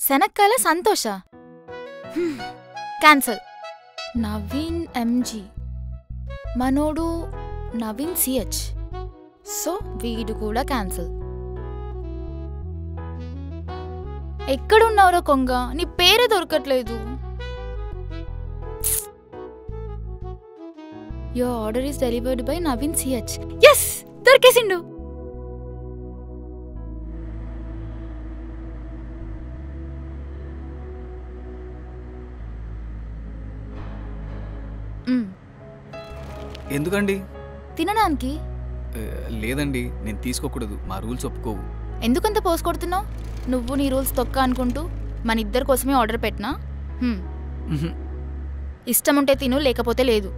శనక్కాయల సంతోష cancel. Naveen MG, మనోడు Naveen CH, so వీడు కూడా క్యాన్సల్. ఎక్కడున్నావురా కొంగ, నీ పేరే దొరకట్లేదు. Your order is delivered by Naveen CH. Yes, దొరికేసిండు. ఎందుకండి? తినడానికి. లేదండి, నేను తీసుకోకూడదు, మా రూల్స్ ఒప్పుకోవు. ఎందుకంత పోసుకొడుతున్నావు? నువ్వు నీ రూల్స్ తొక్క అనుకుంటూ మన ఇద్దరి కోసమే ఆర్డర్ పెట్టినా. ఇష్టం ఉంటే తిను, లేకపోతే లేదు.